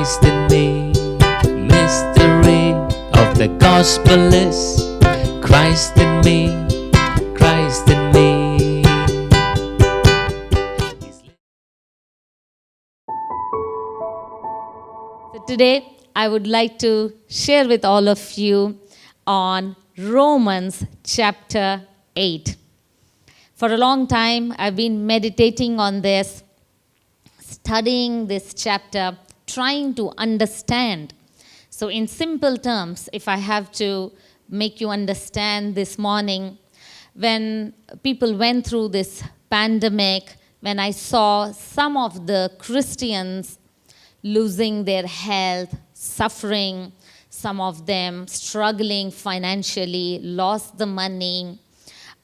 Christ in me. Mystery of the gospel is Christ in me, Christ in me. So today I would like to share with all of you on Romans chapter 8. For a long time I've been meditating on this, studying this chapter, trying to understand. So in simple terms, if I have to make you understand this morning, when people went through this pandemic, when I saw some of the Christians losing their health, suffering, some of them struggling financially, lost the money,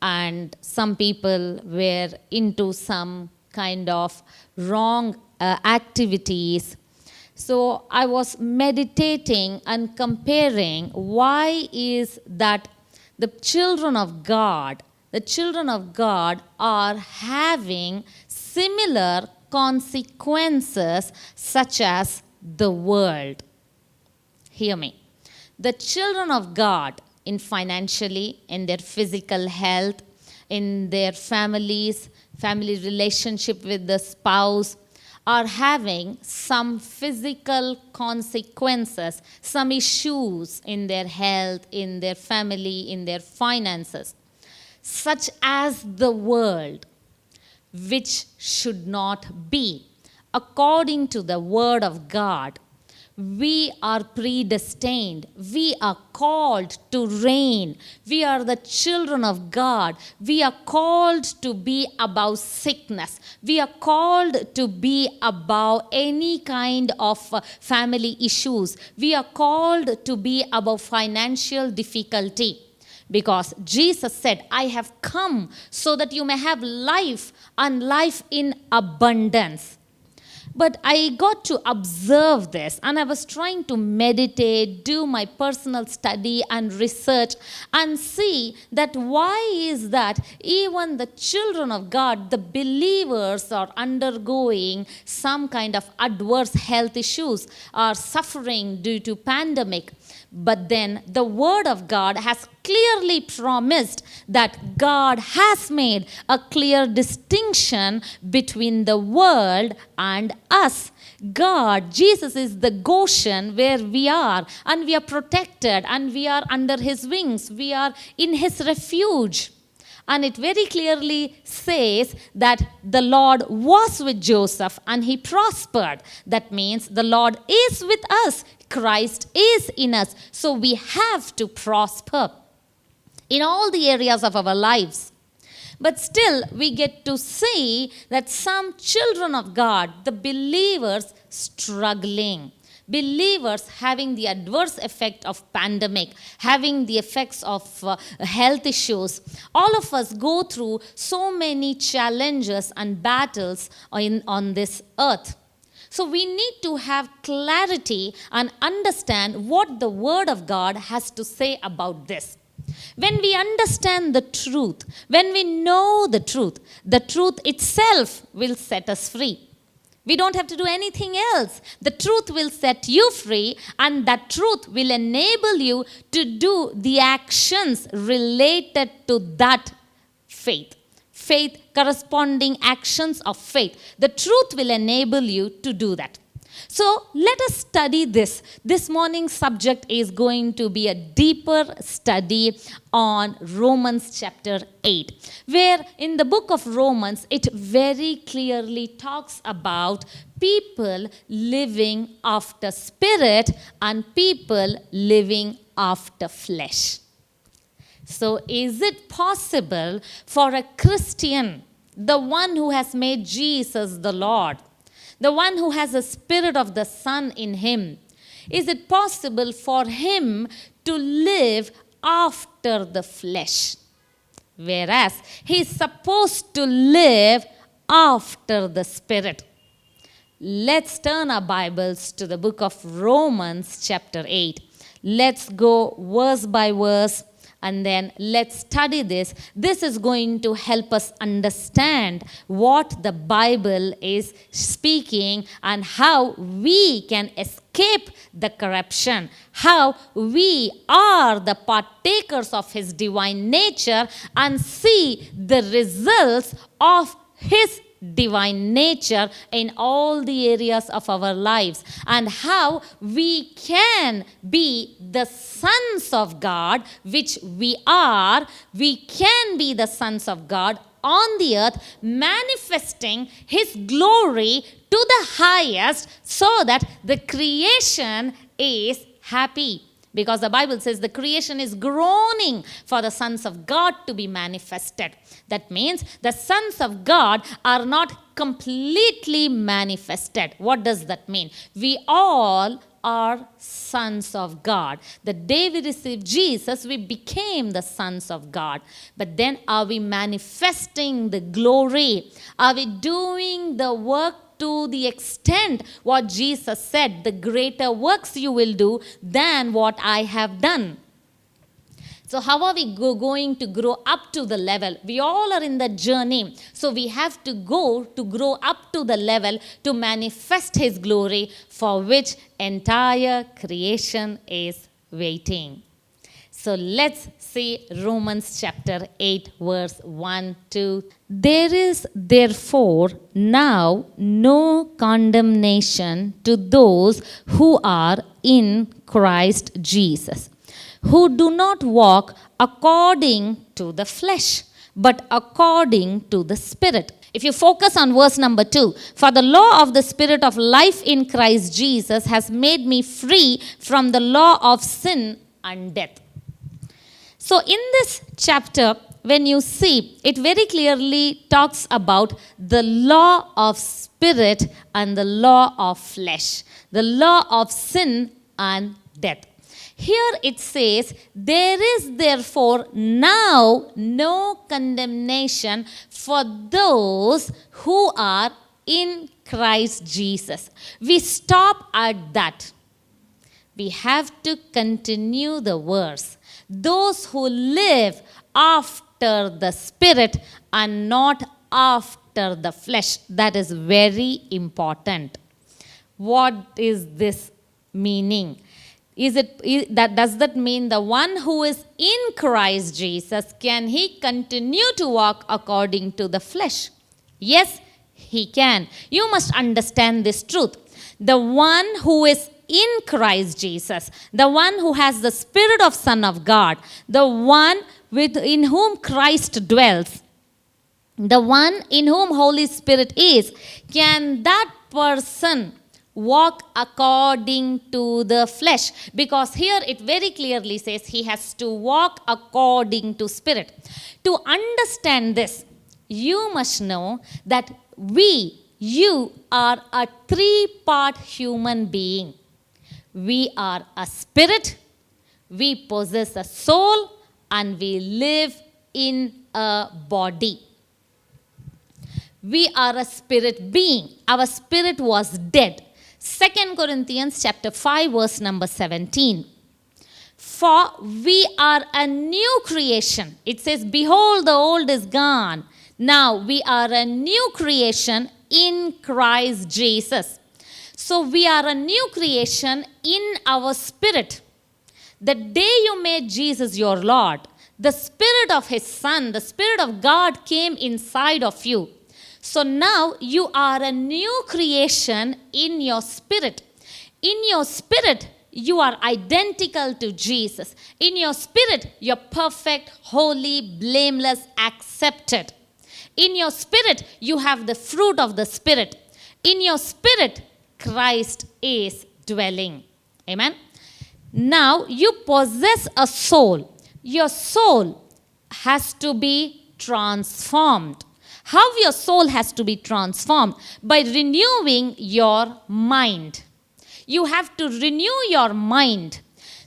and some people were into some kind of wrong activities. So I was meditating and comparing why is that the children of God are having similar consequences such as the world. Hear me. The children of God in financially, in their physical health, in their families, family relationship with the spouse, are having some physical consequences, some issues in their health, in their family, in their finances, such as the world, which should not be. According to the word of God, we are predestined. We are called to reign. We are the children of God. We are called to be above sickness. We are called to be above any kind of family issues. We are called to be above financial difficulty. Because Jesus said, I have come so that you may have life and life in abundance. But I got to observe this, and I was trying to meditate, do my personal study and research, and see that why is that even the children of God, the believers, are undergoing some kind of adverse health issues, are suffering due to pandemic. But then the word of God has clearly promised that God has made a clear distinction between the world and us. God, Jesus is the Goshen where we are, and we are protected, and we are under his wings. We are in his refuge. And it very clearly says that the Lord was with Joseph and he prospered. That means the Lord is with us. Christ is in us. So we have to prosper in all the areas of our lives. But still, we get to see that some children of God, the believers, struggling. Believers having the adverse effect of pandemic, having the effects of health issues. All of us go through so many challenges and battles on this earth. So we need to have clarity and understand what the Word of God has to say about this. When we understand the truth, when we know the truth itself will set us free. We don't have to do anything else. The truth will set you free, and that truth will enable you to do the actions related to that faith. Faith, corresponding actions of faith. The truth will enable you to do that. So let us study this. This morning's subject is going to be a deeper study on Romans chapter 8, where in the book of Romans, it very clearly talks about people living after spirit and people living after flesh. So is it possible for a Christian, the one who has made Jesus the Lord, the one who has the Spirit of the Son in him, is it possible for him to live after the flesh? Whereas he is supposed to live after the Spirit. Let's turn our Bibles to the book of Romans chapter 8. Let's go verse by verse and then let's study this. This is going to help us understand what the Bible is speaking and how we can escape the corruption, how we are the partakers of His divine nature and see the results of His divine nature in all the areas of our lives, and how we can be the sons of God, which we are. We can be the sons of God on the earth, manifesting His glory to the highest, so that the creation is happy. Because the Bible says the creation is groaning for the sons of God to be manifested. That means the sons of God are not completely manifested. What does that mean? We all are sons of God. The day we received Jesus, we became the sons of God. But then, are we manifesting the glory? Are we doing the work to the extent what Jesus said, the greater works you will do than what I have done? So how are we going to grow up to the level? We all are in the journey. So we have to grow up to the level to manifest His glory, for which entire creation is waiting. So let's see Romans chapter 8, verse 1 to. There is therefore now no condemnation to those who are in Christ Jesus, who do not walk according to the flesh, but according to the Spirit. If you focus on verse number 2, for the law of the Spirit of life in Christ Jesus has made me free from the law of sin and death. So in this chapter, when you see, it very clearly talks about the law of spirit and the law of flesh, the law of sin and death. Here it says, there is therefore now no condemnation for those who are in Christ Jesus. We stop at that. We have to continue the verse. Those who live after the Spirit and not after the flesh. That is very important. What is this meaning? Does that mean the one who is in Christ Jesus, can he continue to walk according to the flesh? Yes, he can. You must understand this truth. The one who is in Christ Jesus, the one who has the Spirit of Son of God, the one in whom Christ dwells, the one in whom Holy Spirit is, can that person walk according to the flesh? Because here it very clearly says he has to walk according to Spirit. To understand this, you must know that you are a three-part human being. We are a spirit, we possess a soul, and we live in a body. We are a spirit being. Our spirit was dead. 2 Corinthians chapter 5 verse number 17. For we are a new creation. It says, behold, the old is gone. Now we are a new creation in Christ Jesus. So we are a new creation in our spirit. The day you made Jesus your Lord, the Spirit of His Son, the Spirit of God came inside of you. So now you are a new creation in your spirit. In your spirit, you are identical to Jesus. In your spirit, you're perfect, holy, blameless, accepted. In your spirit, you have the fruit of the Spirit. In your spirit, Christ is dwelling. Amen. Now you possess a soul. Your soul has to be transformed. How your soul has to be transformed? By renewing your mind. You have to renew your mind.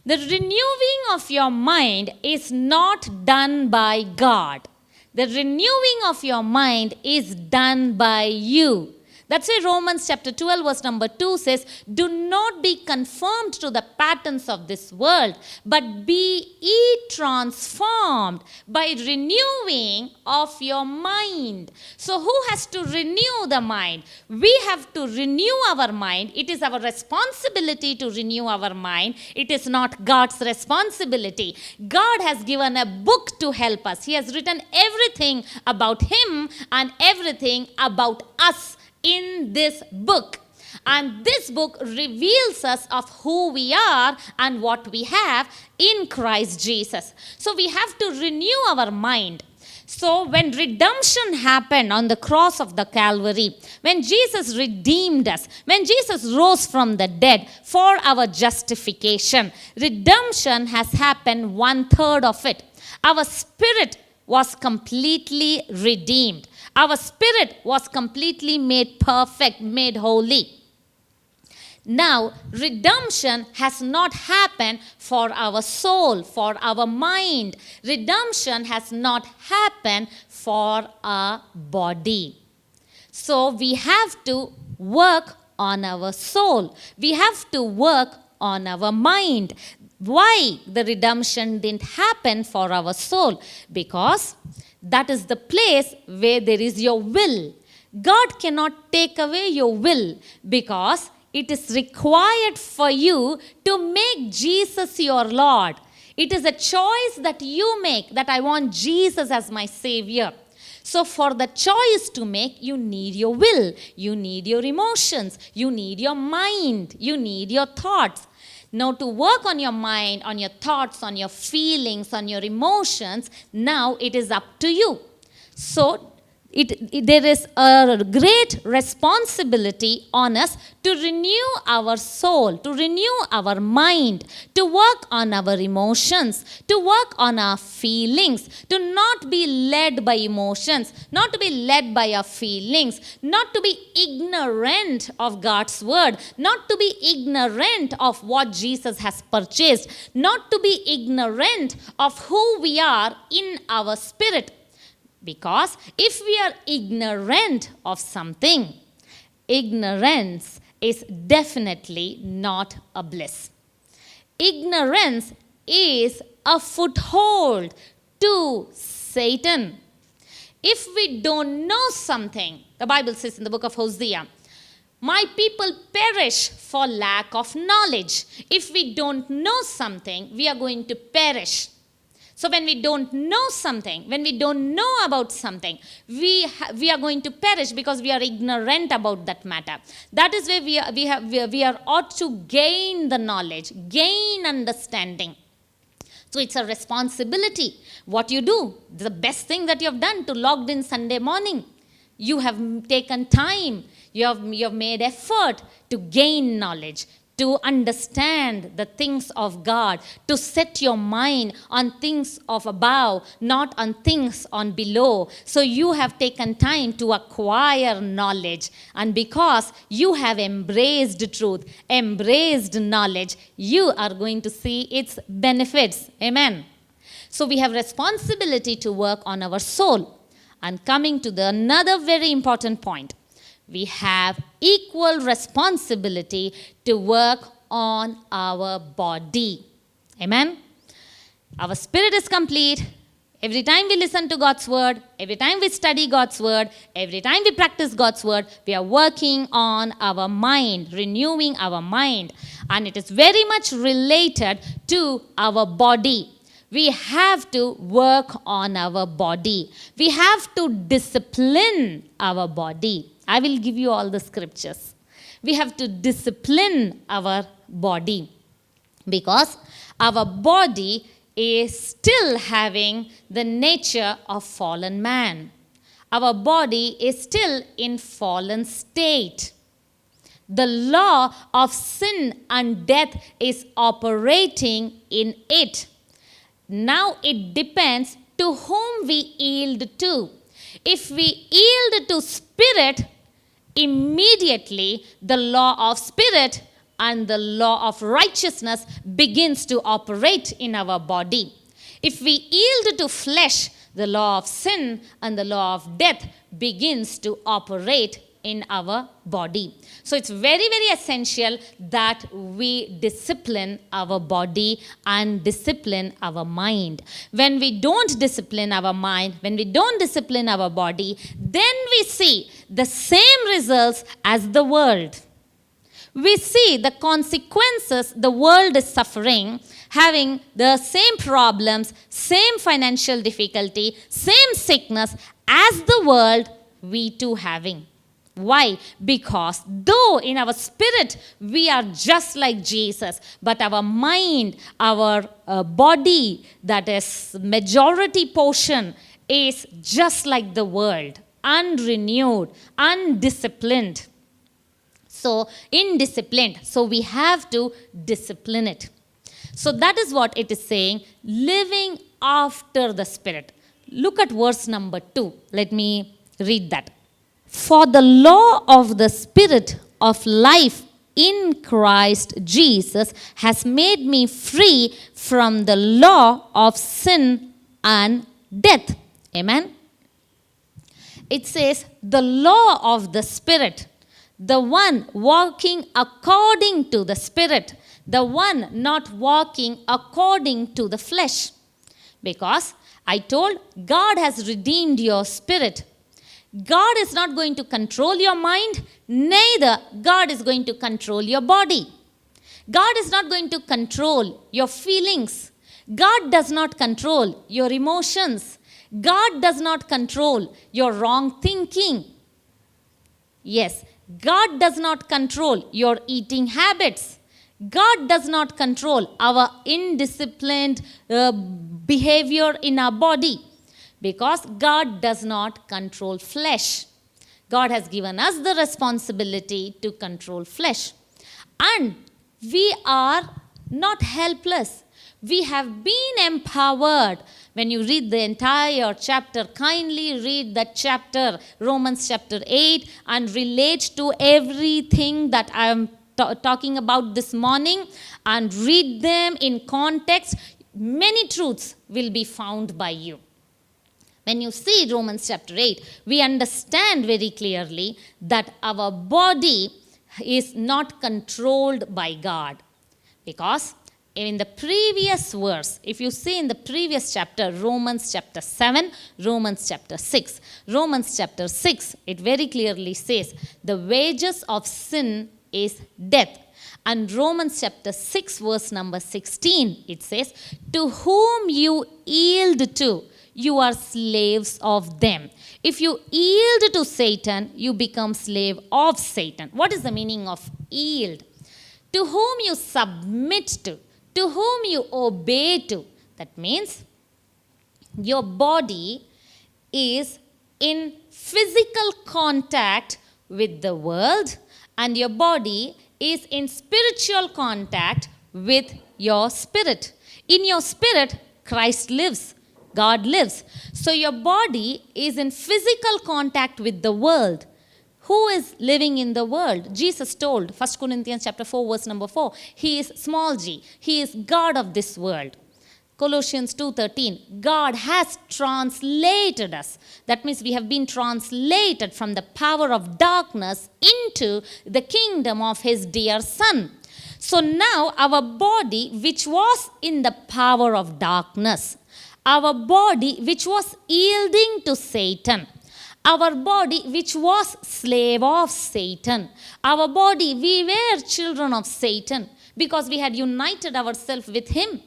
The renewing of your mind is not done by God. The renewing of your mind is done by you. That's why Romans chapter 12 verse number 2 says, do not be conformed to the patterns of this world, but be ye transformed by renewing of your mind. So who has to renew the mind? We have to renew our mind. It is our responsibility to renew our mind. It is not God's responsibility. God has given a book to help us. He has written everything about Him and everything about us in this book. And this book reveals us of who we are and what we have in Christ Jesus. So we have to renew our mind. So when redemption happened on the cross of the Calvary, when Jesus redeemed us, when Jesus rose from the dead for our justification, redemption has happened 1/3 of it. Our spirit was completely redeemed. Our spirit was completely made perfect, made holy. Now, redemption has not happened for our soul, for our mind. Redemption has not happened for our body. So, we have to work on our soul. We have to work on our mind. Why the redemption didn't happen for our soul? Because that is the place where there is your will. God cannot take away your will because it is required for you to make Jesus your Lord. It is a choice that you make, that I want Jesus as my Savior. So for the choice to make, you need your will, you need your emotions, you need your mind, you need your thoughts. Now to work on your mind, on your thoughts, on your feelings, on your emotions, now it is up to you. So there is a great responsibility on us to renew our soul, to renew our mind, to work on our emotions, to work on our feelings, to not be led by emotions, not to be led by our feelings, not to be ignorant of God's word, not to be ignorant of what Jesus has purchased, not to be ignorant of who we are in our spirit. Because if we are ignorant of something, ignorance is definitely not a bliss. Ignorance is a foothold to Satan. If we don't know something, the Bible says in the book of Hosea, my people perish for lack of knowledge. If we don't know something, we are going to perish. So when we don't know something, when we don't know about something, we are going to perish because we are ignorant about that matter. That is where we are ought to gain the knowledge, gain understanding. So it's a responsibility. What you do, the best thing that you have done to logged in Sunday morning, you have taken time, you have made effort to gain knowledge, to understand the things of God, to set your mind on things of above, not on things on below. So you have taken time to acquire knowledge. And because you have embraced truth, embraced knowledge, you are going to see its benefits. Amen. So we have responsibility to work on our soul. And coming to another very important point, we have equal responsibility to work on our body. Amen? Our spirit is complete. Every time we listen to God's word, every time we study God's word, every time we practice God's word, we are working on our mind, renewing our mind. And it is very much related to our body. We have to work on our body. We have to discipline our body. I will give you all the scriptures. We have to discipline our body because our body is still having the nature of fallen man. Our body is still in fallen state. The law of sin and death is operating in it. Now it depends to whom we yield to. If we yield to spirit, immediately the law of spirit and the law of righteousness begins to operate in our body. If we yield to flesh, the law of sin and the law of death begins to operate in our body. So it's very, very essential that we discipline our body and discipline our mind. When we don't discipline our mind, when we don't discipline our body, then we see the same results as the world. We see the consequences the world is suffering, having the same problems, same financial difficulty, same sickness as the world, we too having. Why? Because though in our spirit we are just like Jesus, but our mind, our body, that is majority portion, is just like the world, unrenewed, undisciplined. So indisciplined. So we have to discipline it. So that is what it is saying, living after the Spirit. Look at verse number 2. Let me read that. For the law of the Spirit of life in Christ Jesus has made me free from the law of sin and death. Amen. It says the law of the Spirit. The one walking according to the Spirit, the one not walking according to the flesh. Because I told God has redeemed your spirit. God is not going to control your mind, neither God is going to control your body. God is not going to control your feelings. God does not control your emotions. God does not control your wrong thinking. Yes, God does not control your eating habits. God does not control our indisciplined behavior in our body, because God does not control flesh. God has given us the responsibility to control flesh. And we are not helpless. We have been empowered. When you read the entire chapter, kindly read that chapter, Romans chapter 8, and relate to everything that I am talking about this morning, and read them in context. Many truths will be found by you. When you see Romans chapter 8, we understand very clearly that our body is not controlled by God. Because in the previous verse, if you see in the previous chapter, Romans chapter 7, Romans chapter 6, Romans chapter 6, it very clearly says, the wages of sin is death. And Romans chapter 6, verse number 16, it says, to whom you yield to, you are slaves of them. If you yield to Satan, you become slave of Satan. What is the meaning of yield? To whom you submit to whom you obey to. That means your body is in physical contact with the world, and your body is in spiritual contact with your spirit. In your spirit, Christ lives. God lives. So your body is in physical contact with the world. Who is living in the world? Jesus told, 1 Corinthians chapter 4, verse number 4, he is small g. He is God of this world. Colossians 2:13, God has translated us. That means we have been translated from the power of darkness into the kingdom of his dear Son. So now our body, which was in the power of darkness, our body which was yielding to Satan, our body which was slave of Satan, our body, we were children of Satan because we had united ourselves with him.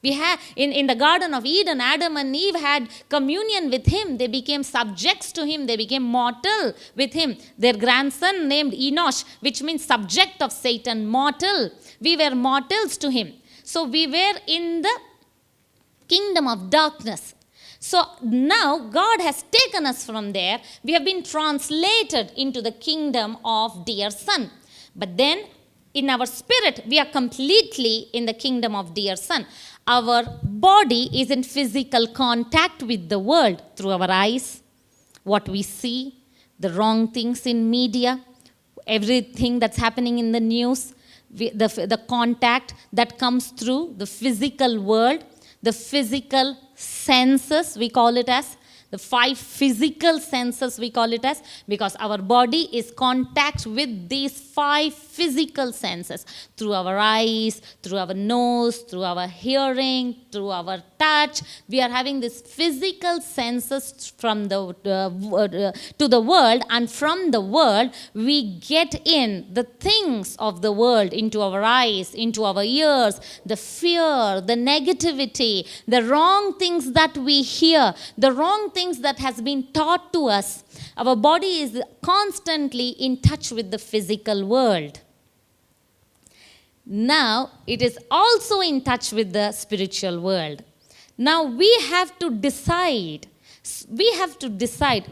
We had in the Garden of Eden, Adam and Eve had communion with him. They became subjects to him. They became mortal with him. Their grandson named Enosh, which means subject of Satan, mortal. We were mortals to him. So we were in the kingdom of darkness. So now God has taken us from there. We have been translated into the kingdom of dear Son. But then in our spirit, we are completely in the kingdom of dear Son. Our body is in physical contact with the world through our eyes, what we see, the wrong things in media, everything that's happening in the news, the contact that comes through the physical world, the physical senses, we call it as, the 5 physical senses we call it as, because our body is contact with these 5 physical senses through our eyes, through our nose, through our hearing, through our touch. We are having these physical senses from the to the world, and from the world we get in the things of the world into our eyes, into our ears, the fear, the negativity, the wrong things that we hear, the wrong things that has been taught to us. Our body is constantly in touch with the physical world. Now, it is also in touch with the spiritual world. Now, we have to decide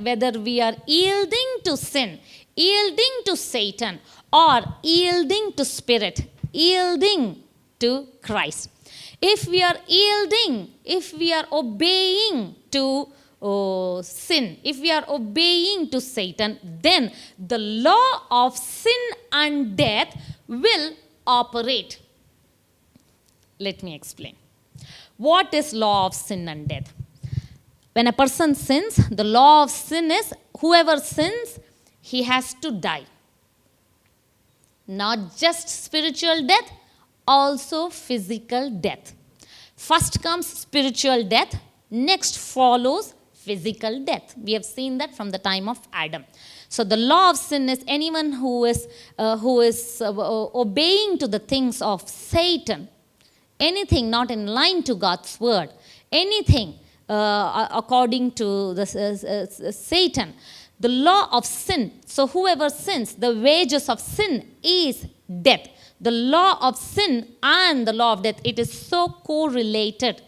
whether we are yielding to sin, yielding to Satan, or yielding to Spirit, yielding to Christ. If we are yielding, if we are obeying to sin, if we are obeying to Satan, then the law of sin and death will operate. Let me explain. What is law of sin and death? When a person sins, the law of sin is whoever sins, he has to die. Not just spiritual death, also physical death. First comes spiritual death, next follows physical death. We have seen that from the time of Adam. So the law of sin is anyone who is obeying to the things of Satan, anything not in line to God's word, anything according to the Satan, the law of sin. So whoever sins, the wages of sin is death. The law of sin and the law of death, it is so correlated.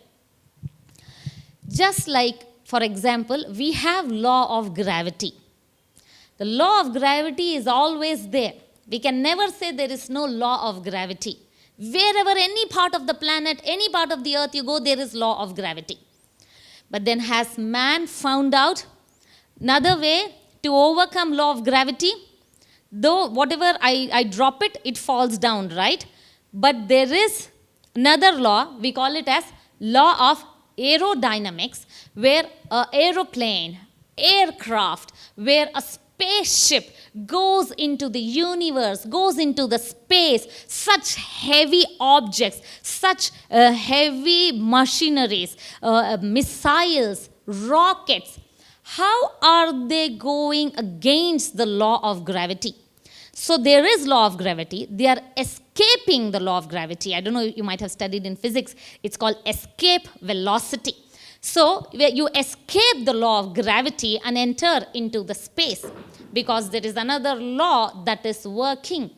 Just like, for example, we have law of gravity. The law of gravity is always there. We can never say there is no law of gravity. Wherever any part of the planet, any part of the earth you go, there is law of gravity. But then has man found out another way to overcome law of gravity? Though whatever I drop it, it falls down, right? But there is another law, we call it as law of aerodynamics, where an aeroplane, aircraft, where a spaceship goes into the universe, goes into the space, such heavy objects, such heavy machineries, missiles, rockets, how are they going against the law of gravity? So there is law of gravity. They are escaping the law of gravity. I don't know, you might have studied in physics. It's called escape velocity. So you escape the law of gravity and enter into the space, because there is another law that is working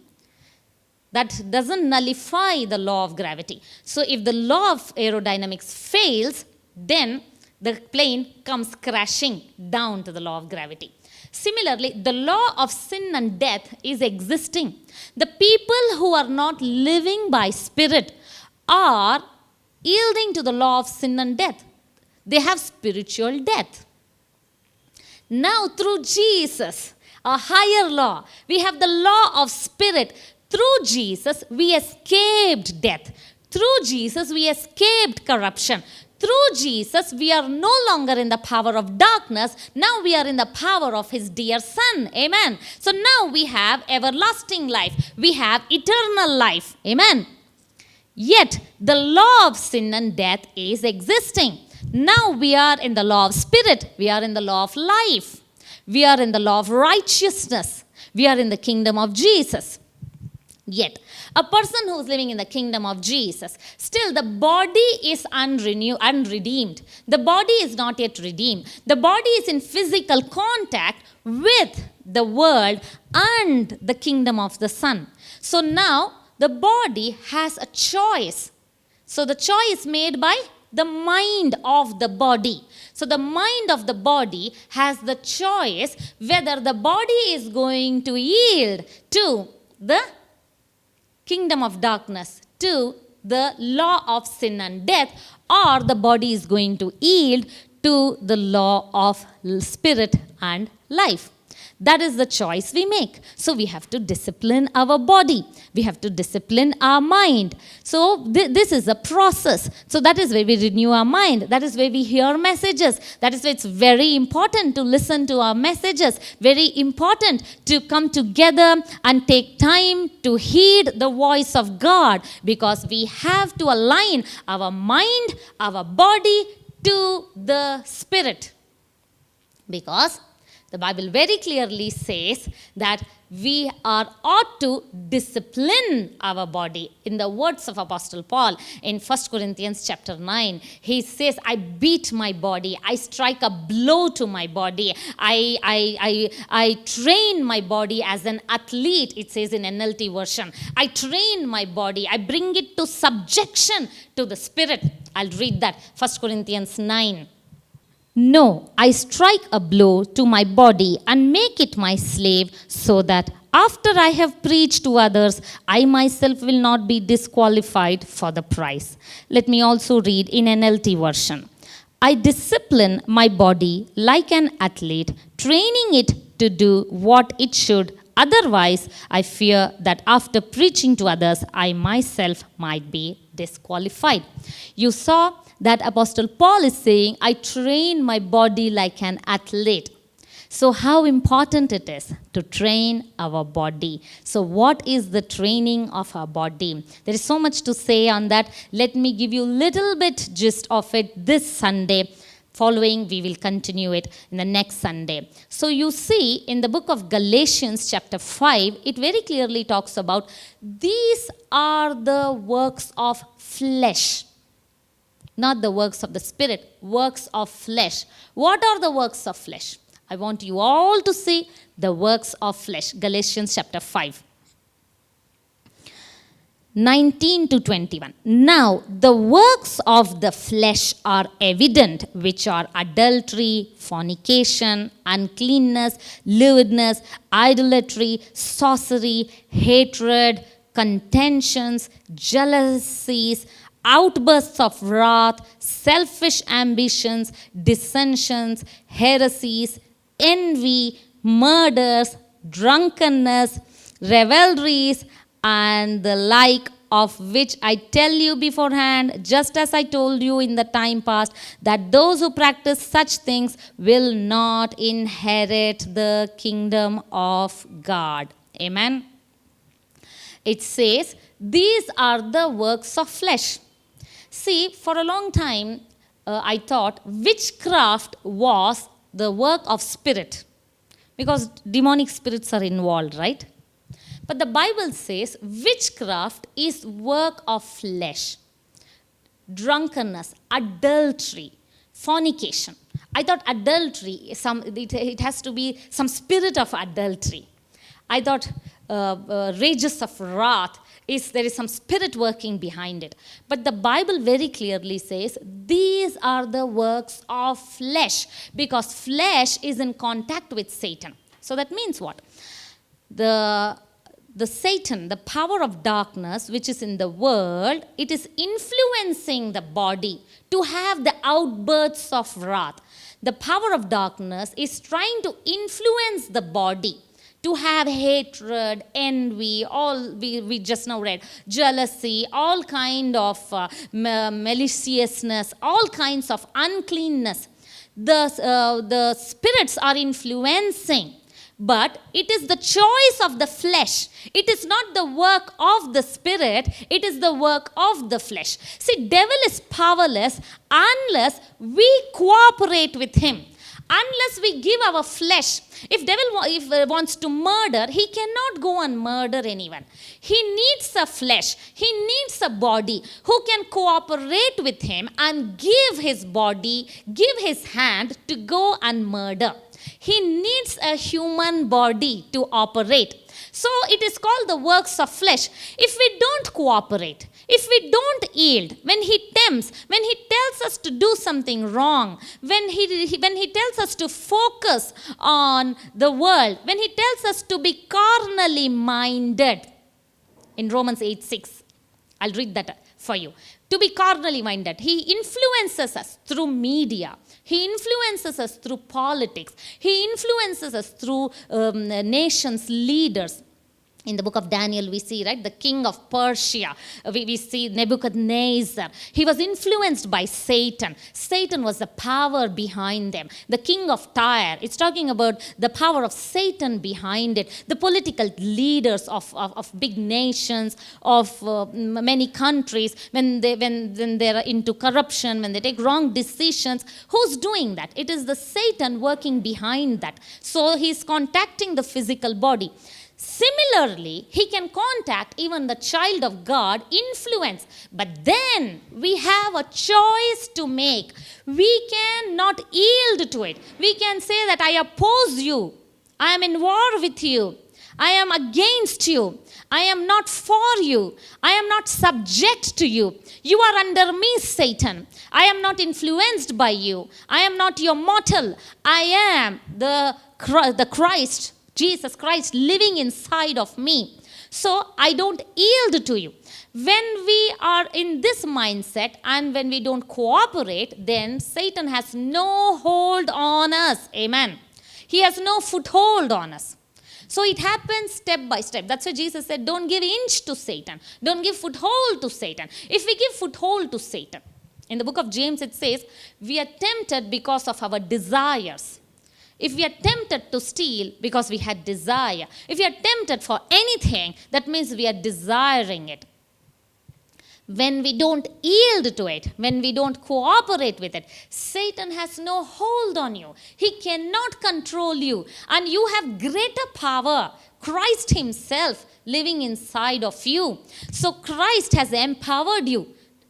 that doesn't nullify the law of gravity. So if the law of aerodynamics fails, then the plane comes crashing down to the law of gravity. Similarly, the law of sin and death is existing. The people who are not living by spirit are yielding to the law of sin and death. They have spiritual death. Now, through Jesus, a higher law, we have the law of spirit. Through Jesus, we escaped death. Through Jesus, we escaped corruption. Through Jesus, we are no longer in the power of darkness. Now we are in the power of His dear Son. Amen. So now we have everlasting life. We have eternal life. Amen. Yet, the law of sin and death is existing. Now we are in the law of spirit. We are in the law of life. We are in the law of righteousness. We are in the kingdom of Jesus. Yet, a person who is living in the kingdom of Jesus, still the body is unredeemed. The body is not yet redeemed. The body is in physical contact with the world and the kingdom of the Son. So now, the body has a choice. So the choice made by the mind of the body. So the mind of the body has the choice whether the body is going to yield to the kingdom of darkness, to the law of sin and death, or the body is going to yield to the law of spirit and life. That is the choice we make. So we have to discipline our body. We have to discipline our mind. So this is a process. So that is where we renew our mind. That is where we hear messages. That is why it's very important to listen to our messages. Very important to come together and take time to heed the voice of God, because we have to align our mind, our body to the Spirit. Because the Bible very clearly says that we ought to discipline our body. In the words of Apostle Paul in 1 Corinthians chapter 9, he says, I beat my body. I strike a blow to my body. I train my body as an athlete, it says in NLT version. I train my body. I bring it to subjection to the Spirit. I'll read that. 1 Corinthians 9. No, I strike a blow to my body and make it my slave, so that after I have preached to others, I myself will not be disqualified for the prize. Let me also read in NLT version. I discipline my body like an athlete, training it to do what it should. Otherwise, I fear that after preaching to others, I myself might be disqualified. You saw that Apostle Paul is saying, I train my body like an athlete. So how important it is to train our body. So what is the training of our body? There is so much to say on that. Let me give you a little bit gist of it this Sunday. Following, we will continue it in the next Sunday. So you see, in the book of Galatians chapter 5, it very clearly talks about these are the works of flesh. Not the works of the Spirit, works of flesh. What are the works of flesh? I want you all to see the works of flesh. Galatians chapter 5. 19 to 21. Now, the works of the flesh are evident, which are adultery, fornication, uncleanness, lewdness, idolatry, sorcery, hatred, contentions, jealousies, outbursts of wrath, selfish ambitions, dissensions, heresies, envy, murders, drunkenness, revelries, and the like, of which I tell you beforehand, just as I told you in the time past, that those who practice such things will not inherit the kingdom of God. Amen. It says, these are the works of flesh. See, for a long time, I thought witchcraft was the work of spirit, because demonic spirits are involved, right? But the Bible says witchcraft is work of flesh. Drunkenness, adultery, fornication. I thought adultery, it has to be some spirit of adultery. I thought rages of wrath, there is some spirit working behind it. But the Bible very clearly says these are the works of flesh, because flesh is in contact with Satan. So that means what? The Satan, the power of darkness which is in the world, it is influencing the body to have the outbursts of wrath. The power of darkness is trying to influence the body to have hatred, envy, all we just now read, jealousy, all kind of maliciousness, all kinds of uncleanness. The spirits are influencing. But it is the choice of the flesh. It is not the work of the Spirit. It is the work of the flesh. See, devil is powerless unless we cooperate with him. Unless we give our flesh. If devil wants to murder, he cannot go and murder anyone. He needs a flesh. He needs a body who can cooperate with him and give his body, give his hand to go and murder. He needs a human body to operate. So it is called the works of flesh. If we don't cooperate, if we don't yield, when he tempts, when he tells us to do something wrong, when he tells us to focus on the world, when he tells us to be carnally minded, in Romans 8:6, I'll read that for you. To be carnally minded. He influences us through media. He influences us through politics. He influences us through nations, leaders. In the book of Daniel, we see, right, the king of Persia. We see Nebuchadnezzar. He was influenced by Satan. Satan was the power behind them. The king of Tyre, it's talking about the power of Satan behind it. The political leaders of big nations, of many countries, when they're into corruption, when they take wrong decisions, who's doing that? It is the Satan working behind that. So he's contacting the physical body. Similarly, he can contact even the child of God, influence. But then we have a choice to make. We cannot yield to it. We can say that I oppose you. I am in war with you. I am against you. I am not for you. I am not subject to you. You are under me, Satan. I am not influenced by you. I am not your mortal. I am the Christ, Jesus Christ living inside of me. So I don't yield to you. When we are in this mindset and when we don't cooperate, then Satan has no hold on us. Amen. He has no foothold on us. So it happens step by step. That's why Jesus said, don't give inch to Satan. Don't give foothold to Satan. If we give foothold to Satan, in the book of James it says, we are tempted because of our desires. If we are tempted to steal because we had desire, if we are tempted for anything, that means we are desiring it. When we don't yield to it, when we don't cooperate with it, Satan has no hold on you. He cannot control you. And you have greater power. Christ himself living inside of you. So Christ has empowered you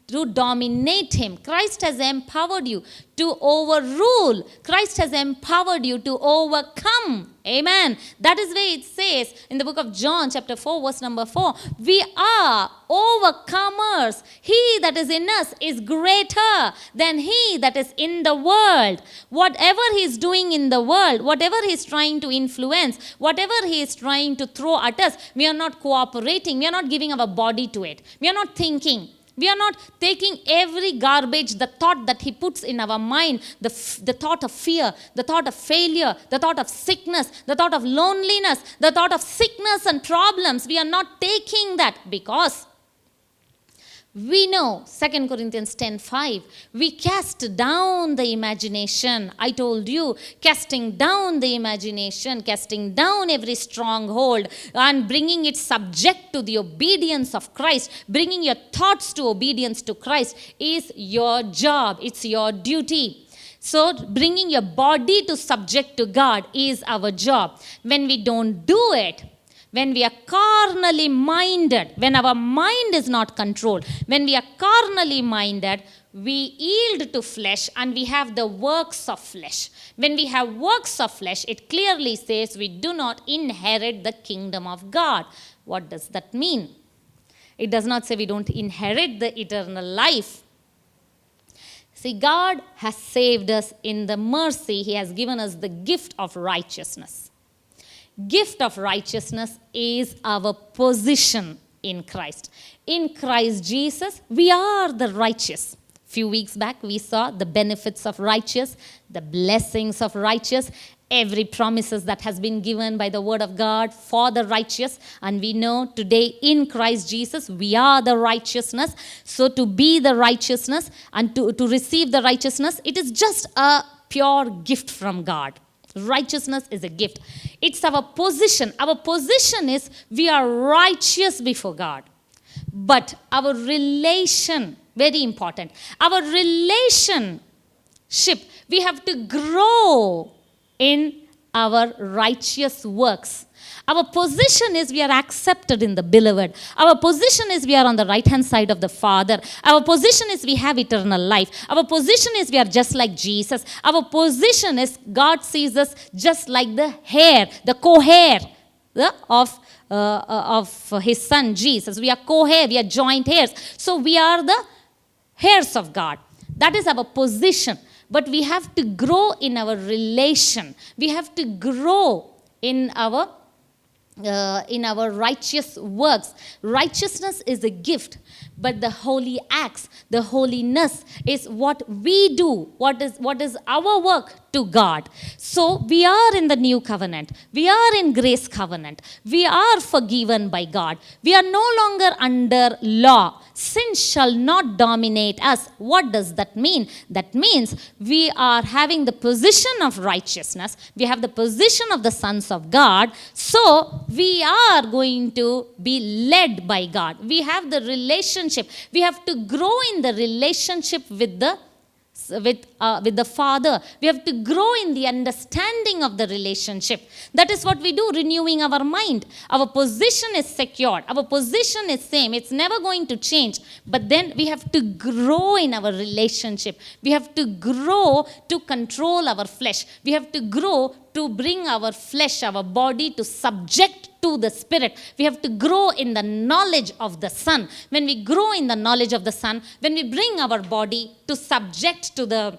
to dominate him. Christ has empowered you to overrule. Christ has empowered you to overcome. Amen. That is why it says in the book of John chapter 4 verse number 4, we are overcomers. He that is in us is greater than he that is in the world. Whatever he is doing in the world, whatever he is trying to influence, whatever he is trying to throw at us, we are not cooperating. We are not giving our body to it. We are not thinking. We are not taking every garbage, the thought that he puts in our mind, the thought of fear, the thought of failure, the thought of sickness, the thought of loneliness, the thought of sickness and problems. We are not taking that because we know, 2 Corinthians 10:5, we cast down the imagination. I told you, casting down the imagination, casting down every stronghold and bringing it subject to the obedience of Christ, bringing your thoughts to obedience to Christ is your job. It's your duty. So bringing your body to subject to God is our job. When we don't do it, when we are carnally minded, when our mind is not controlled, when we are carnally minded, we yield to flesh and we have the works of flesh. When we have works of flesh, it clearly says we do not inherit the kingdom of God. What does that mean? It does not say we don't inherit the eternal life. See, God has saved us in the mercy. He has given us the gift of righteousness. Gift of righteousness is our position in Christ. In Christ Jesus, we are the righteous. Few weeks back, we saw the benefits of righteous, the blessings of righteous, every promises that has been given by the word of God for the righteous. And we know today in Christ Jesus, we are the righteousness. So to be the righteousness and to receive the righteousness, it is just a pure gift from God. Righteousness is a gift. It's our position. Our position is we are righteous before God. But our relation, very important, our relationship, we have to grow in our righteous works. Our position is we are accepted in the beloved. Our position is we are on the right-hand side of the Father. Our position is we have eternal life. Our position is we are just like Jesus. Our position is God sees us just like the hair, the co-heir of his son Jesus. We are co-heir, we are joint heirs. So we are the heirs of God. That is our position. But we have to grow in our relation. We have to grow in our in our righteous works. Righteousness is a gift, but the holy acts, the holiness is what we do, what is our work to God. So we are in the new covenant. We are in grace covenant. We are forgiven by God. We are no longer under law. Sin shall not dominate us. What does that mean? That means we are having the position of righteousness. We have the position of the sons of God. So we are going to be led by God. We have the relationship. We have to grow in the relationship with the Father. We have to grow in the understanding of the relationship. That is what we do, renewing our mind. Our position is secured. Our position is same. It's never going to change. But then we have to grow in our relationship. We have to grow to control our flesh. We have to grow to bring our flesh, our body to subject to the Spirit. We have to grow in the knowledge of the Son. When we grow in the knowledge of the Son, when we bring our body to subject to the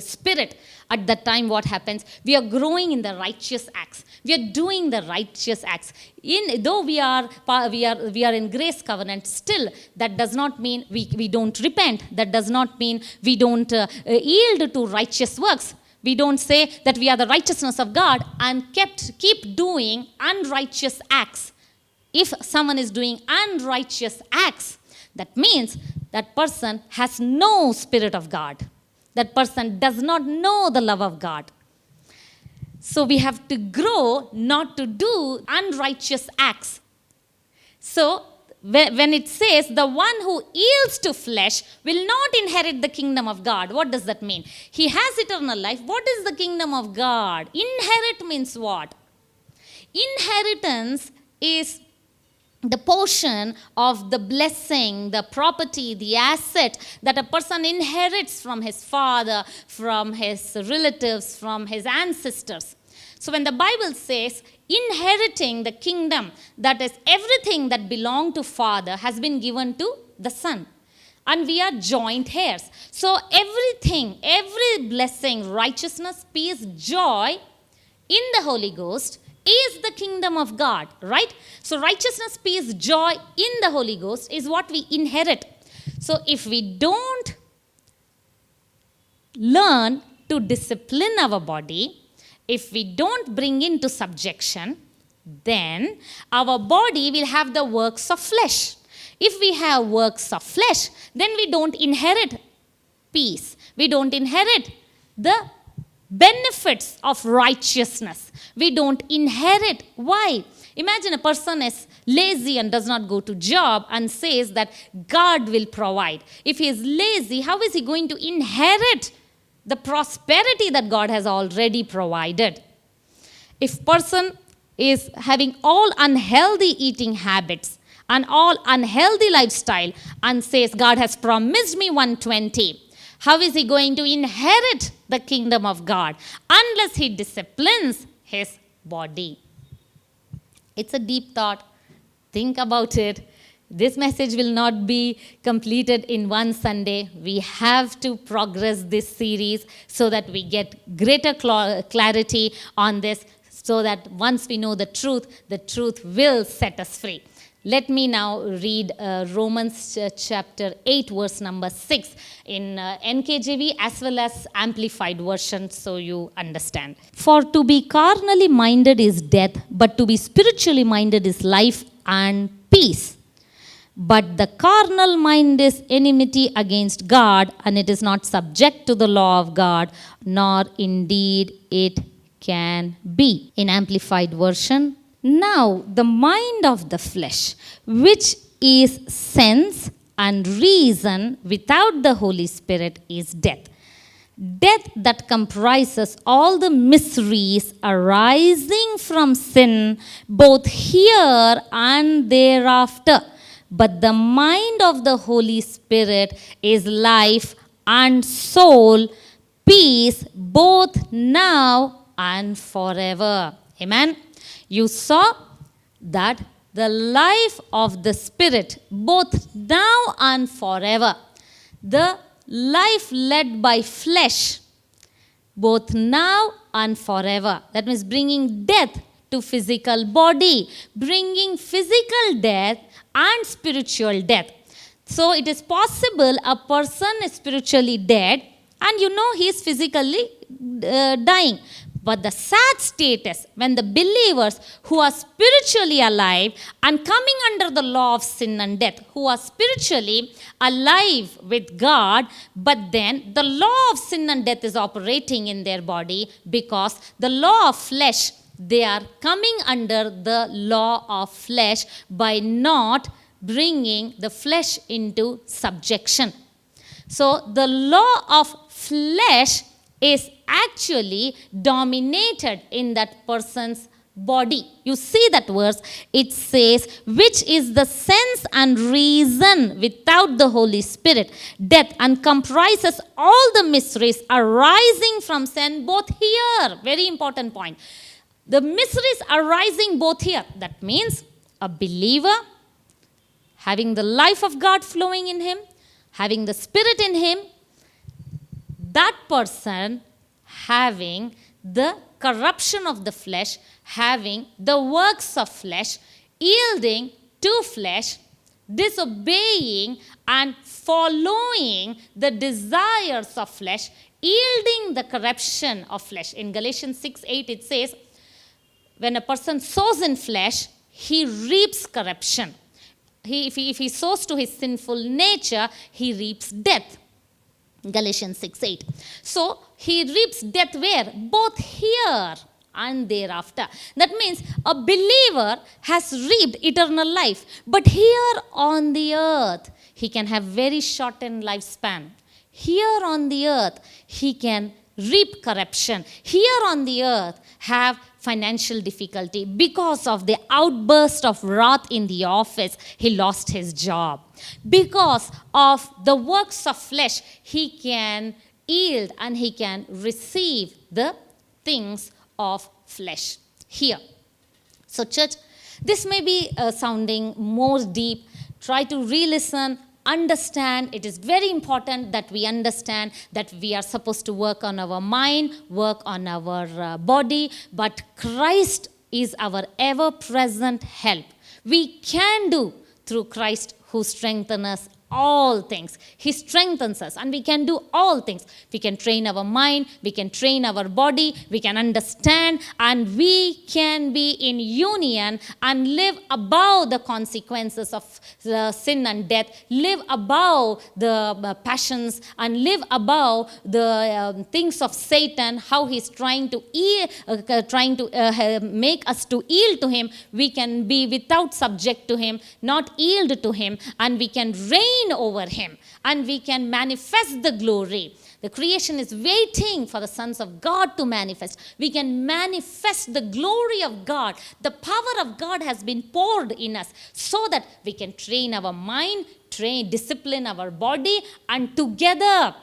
Spirit, at that time what happens? We are growing in the righteous acts. We are doing the righteous acts. Though we are in grace covenant, still that does not mean we don't repent. That does not mean we don't yield to righteous works. We don't say that we are the righteousness of God and keep doing unrighteous acts. If someone is doing unrighteous acts, that means that person has no Spirit of God. That person does not know the love of God. So we have to grow not to do unrighteous acts. So when it says the one who yields to flesh will not inherit the kingdom of God, what does that mean? He has eternal life. What is the kingdom of God? Inherit means what? Inheritance is the portion of the blessing, the property, the asset that a person inherits from his father, from his relatives, from his ancestors. So when the Bible says inheriting the kingdom, that is everything that belonged to Father has been given to the Son. And we are joint heirs. So everything, every blessing, righteousness, peace, joy in the Holy Ghost is the kingdom of God, right? So righteousness, peace, joy in the Holy Ghost is what we inherit. So if we don't learn to discipline our body, if we don't bring into subjection, then our body will have the works of flesh. If we have works of flesh, then we don't inherit peace. We don't inherit the benefits of righteousness. We don't inherit. Why? Imagine a person is lazy and does not go to job and says that God will provide. If he is lazy, how is he going to inherit the prosperity that God has already provided? If person is having all unhealthy eating habits and all unhealthy lifestyle and says God has promised me 120, how is he going to inherit the kingdom of God unless he disciplines his body? It's a deep thought. Think about it. This message will not be completed in one Sunday. We have to progress this series so that we get greater clarity on this, so that once we know the truth will set us free. Let me now read Romans chapter 8, verse number 6 in NKJV as well as Amplified Version, so you understand. For to be carnally minded is death, but to be spiritually minded is life and peace. But the carnal mind is enmity against God, and it is not subject to the law of God, nor indeed it can be. In Amplified Version, now the mind of the flesh, which is sense and reason without the Holy Spirit, is death. Death that comprises all the miseries arising from sin, both here and thereafter. But the mind of the Holy Spirit is life and soul, peace, both now and forever. Amen. You saw that the life of the Spirit, both now and forever. The life led by flesh, both now and forever. That means bringing death to physical body, bringing physical death and spiritual death. So it is possible a person is spiritually dead and he is physically dying. But the sad state is when the believers who are spiritually alive and coming under the law of sin and death, who are spiritually alive with God, but then the law of sin and death is operating in their body because the law of flesh, they are coming under the law of flesh by not bringing the flesh into subjection. So the law of flesh is actually dominated in that person's body. You see that verse, it says, which is the sense and reason without the Holy Spirit, death, and comprises all the mysteries arising from sin, both here. Very important point. The mysteries arising both here. That means a believer having the life of God flowing in him, having the Spirit in him, that person having the corruption of the flesh, having the works of flesh, yielding to flesh, disobeying and following the desires of flesh, yielding the corruption of flesh. In Galatians 6:8 it says, when a person sows in flesh, he reaps corruption. If he sows to his sinful nature, he reaps death. Galatians 6:8. So he reaps death where? Both here and thereafter. That means a believer has reaped eternal life. But here on the earth, he can have very shortened lifespan. Here on the earth, he can reap corruption. Here on the earth, have financial difficulty. Because of the outburst of wrath in the office, he lost his job. Because of the works of flesh, he can yield and he can receive the things of flesh here. So church, this may be sounding more deep. Try to re-listen, understand. It is very important that we understand that we are supposed to work on our mind, work on our body, but Christ is our ever-present help. We can do through Christ who strengthens us all things. He strengthens us and we can do all things. We can train our mind, we can train our body, we can understand, and we can be in union and live above the consequences of the sin and death, live above the passions and live above the things of Satan, how he's trying to make us to yield to him. We can be without subject to him, not yield to him, and we can reign over him and we can manifest the glory. The creation is waiting for the sons of God to manifest. We can manifest the glory of God. The power of God has been poured in us so that we can train our mind, discipline our body, and together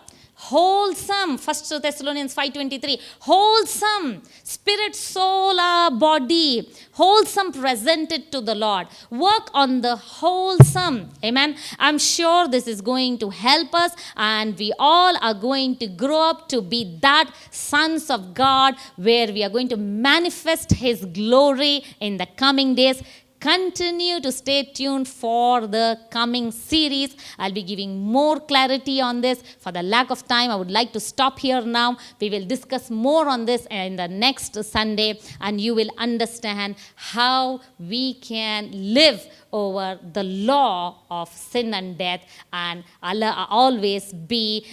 wholesome, 1 Thessalonians 5:23, wholesome, spirit, soul, body, wholesome presented to the Lord. Work on the wholesome. Amen. I'm sure this is going to help us and we all are going to grow up to be that sons of God where we are going to manifest his glory in the coming days. Continue to stay tuned for the coming series. I'll be giving more clarity on this. For the lack of time, I would like to stop here now. We will discuss more on this in the next Sunday, and you will understand how we can live over the law of sin and death and always be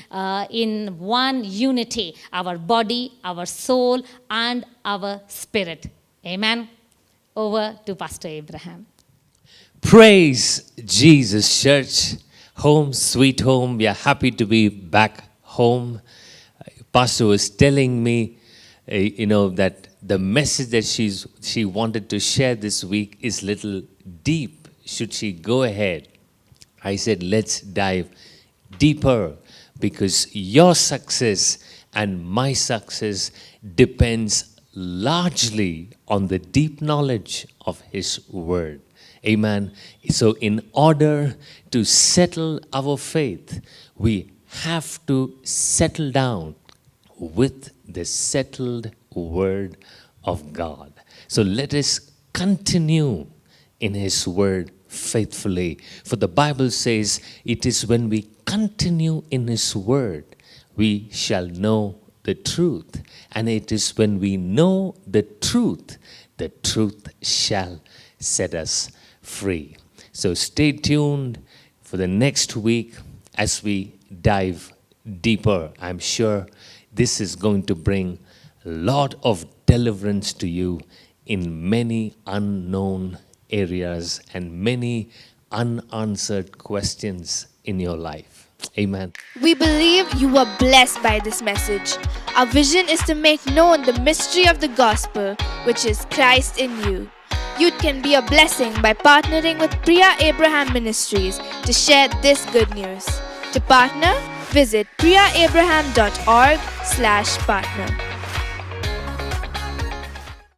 in one unity, our body, our soul, and our spirit. Amen. Over to Pastor Abraham. Praise Jesus, church. Home, sweet home. We are happy to be back home. Pastor was telling me, that the message that she wanted to share this week is little deep. Should she go ahead? I said, let's dive deeper because your success and my success depends largely on the deep knowledge of his word. Amen. So in order to settle our faith, we have to settle down with the settled word of God. So let us continue in His word faithfully. For the Bible says it is when we continue in His word, we shall know the truth. And it is when we know the truth shall set us free. So stay tuned for the next week as we dive deeper. I'm sure this is going to bring a lot of deliverance to you in many unknown areas and many unanswered questions in your life. Amen. We believe you were blessed by this message. Our vision is to make known the mystery of the gospel, which is Christ in you. You can be a blessing by partnering with Priya Abraham Ministries to share this good news. To partner, visit priyaabraham.org/partner.